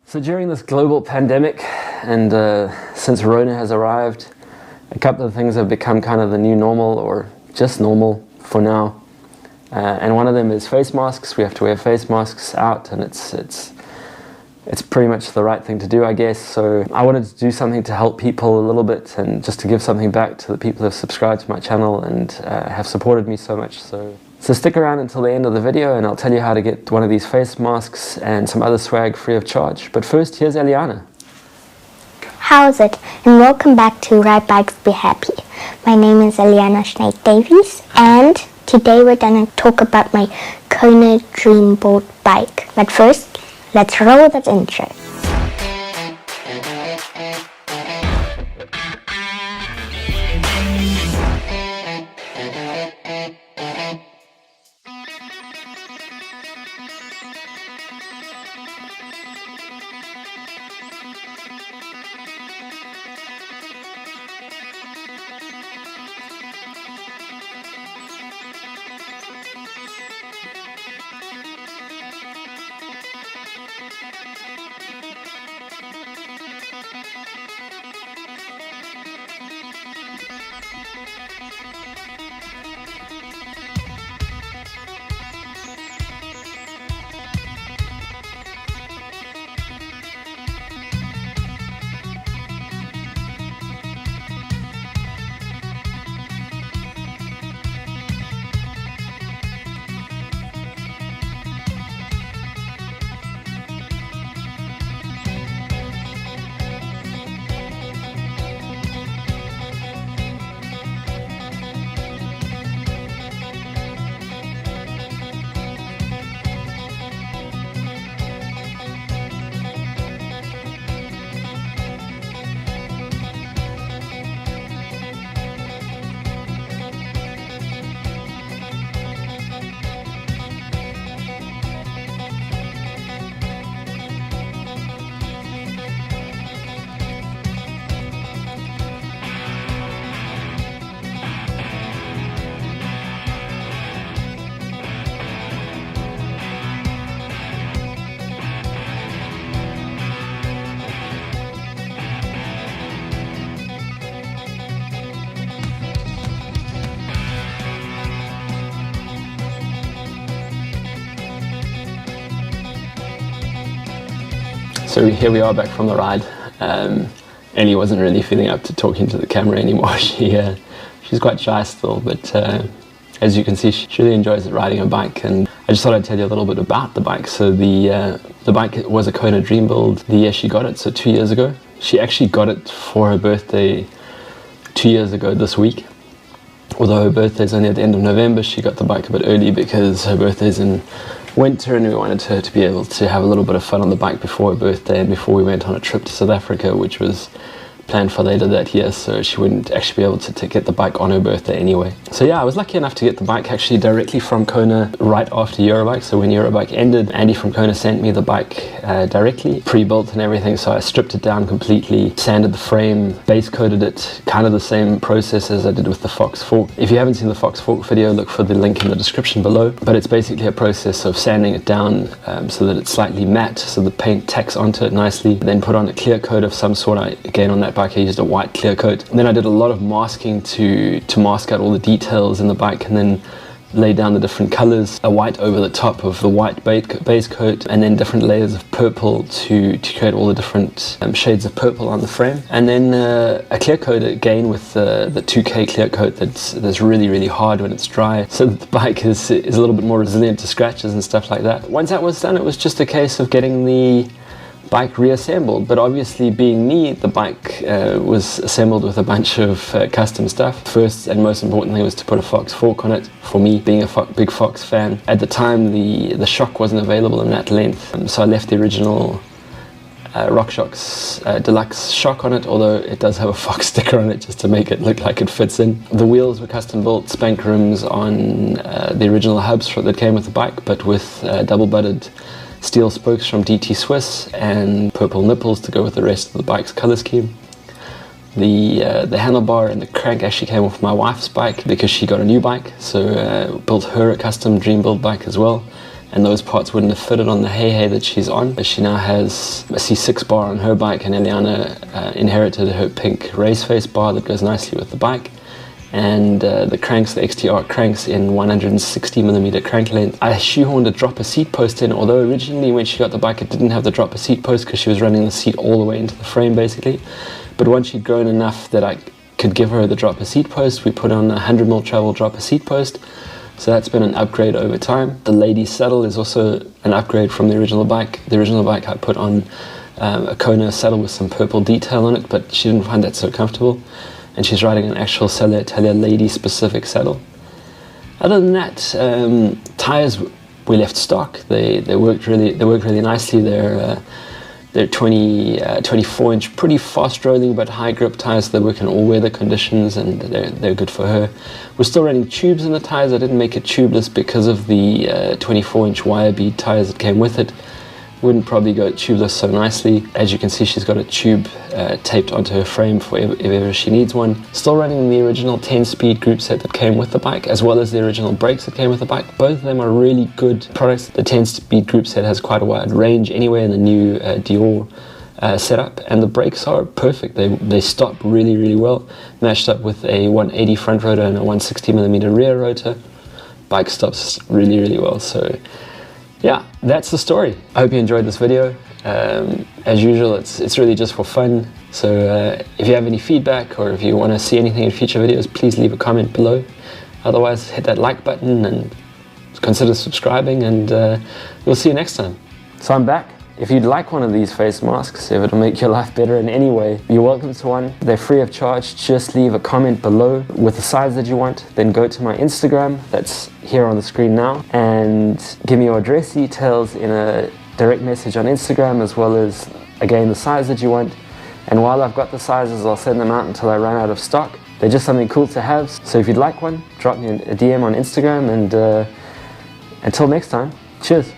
So during this global pandemic and since Rona has arrived, a couple of things have become kind of the new normal, or just normal for now. And one of them is face masks. We have to wear face masks out, and it's pretty much the right thing to do, I guess. So I wanted to do something to help people a little bit, and just to give something back to the people who have subscribed to my channel and have supported me so much. So stick around until the end of the video and I'll tell you how to get one of these face masks and some other swag free of charge. But first, here's Eliana. How's it? And welcome back to Ride Bikes Be Happy. My name is Eliana Davies, and today we're going to talk about my Kona Dream Build bike. But first, let's roll that intro. So here we are back from the ride. Ellie wasn't really feeling up to talking to the camera anymore. She's quite shy still, but as you can see, she really enjoys riding a bike. And I just thought I'd tell you a little bit about the bike. So the bike was a Kona Dream Build the year she got it, so 2 years ago. She actually got it for her birthday 2 years ago this week. Although her birthday's only at the end of November, she got the bike a bit early because her birthday's in winter and we wanted her to be able to have a little bit of fun on the bike before her birthday and before we went on a trip to South Africa, which was planned for later that year, so she wouldn't actually be able to get the bike on her birthday anyway. So yeah, I was lucky enough to get the bike actually directly from Kona right after Eurobike. So when Eurobike ended, Andy from Kona sent me the bike directly, pre-built and everything. So I stripped it down completely, sanded the frame, base coated it, kind of the same process as I did with the Fox Fork. If you haven't seen the Fox Fork video, look for the link in the description below. But it's basically a process of sanding it down so that it's slightly matte, so the paint tacks onto it nicely, then put on a clear coat of some sort. Again, on that bike I used a white clear coat. And then I did a lot of masking to mask out all the details in the bike, and then lay down the different colors, a white over the top of the white base coat, and then different layers of purple to create all the different shades of purple on the frame. And then a clear coat again with the 2K clear coat that's really hard when it's dry, so that the bike is a little bit more resilient to scratches and stuff like that. Once that was done, it was just a case of getting the bike reassembled, but obviously being me, the bike was assembled with a bunch of custom stuff. First and most importantly was to put a Fox Fork on it. For me, being a big Fox fan, at the time the shock wasn't available in that length, so I left the original RockShox deluxe shock on it, although it does have a Fox sticker on it just to make it look like it fits in. The wheels were custom built, spank rims on the original hubs that came with the bike, but with double butted steel spokes from DT Swiss and purple nipples to go with the rest of the bike's color scheme. The handlebar and the crank actually came off my wife's bike because she got a new bike, so built her a custom Dream Build bike as well. and those parts wouldn't have fitted on the Hey that she's on. But she now has a C6 bar on her bike, and Eliana inherited her pink race face bar that goes nicely with the bike. And the cranks, the XTR cranks in 160mm crank length. I shoehorned a dropper seat post in, although originally when she got the bike it didn't have the dropper seat post because she was running the seat all the way into the frame basically. But once she'd grown enough that I could give her the dropper seat post, we put on a 100mm travel dropper seat post. So that's been an upgrade over time. The lady saddle is also an upgrade from the original bike. The original bike I put on a Kona saddle with some purple detail on it, but she didn't find that so comfortable. And she's riding an actual Selle Italia lady-specific saddle. Other than that, tires we left stock. They work really nicely. They're 24-inch, pretty fast-rolling but high-grip tires. They work in all weather conditions, and they're good for her. We're still running tubes in the tires. I didn't make it tubeless because of the 24-inch wire bead tires that came with it. Wouldn't probably go tubeless so nicely. As you can see, she's got a tube taped onto her frame for if ever she needs one. Still running the original 10-speed group set that came with the bike, as well as the original brakes that came with the bike. Both of them are really good products. The 10-speed group set has quite a wide range anyway in the new Dior setup, and the brakes are perfect. They stop really well, matched up with a 180 front rotor and a 160mm rear rotor. Bike stops really well. So yeah, that's the story. I hope you enjoyed this video. As usual, it's really just for fun. So if you have any feedback or if you want to see anything in future videos, please leave a comment below. Otherwise, hit that like button and consider subscribing, and we'll see you next time. So I'm back. If you'd like one of these face masks, if it'll make your life better in any way, you're welcome to one. They're free of charge. Just leave a comment below with the size that you want. Then go to my Instagram, that's here on the screen now, and give me your address details in a direct message on Instagram, as well as, again, the size that you want. And while I've got the sizes, I'll send them out until I run out of stock. They're just something cool to have. So if you'd like one, drop me a DM on Instagram, and until next time, cheers.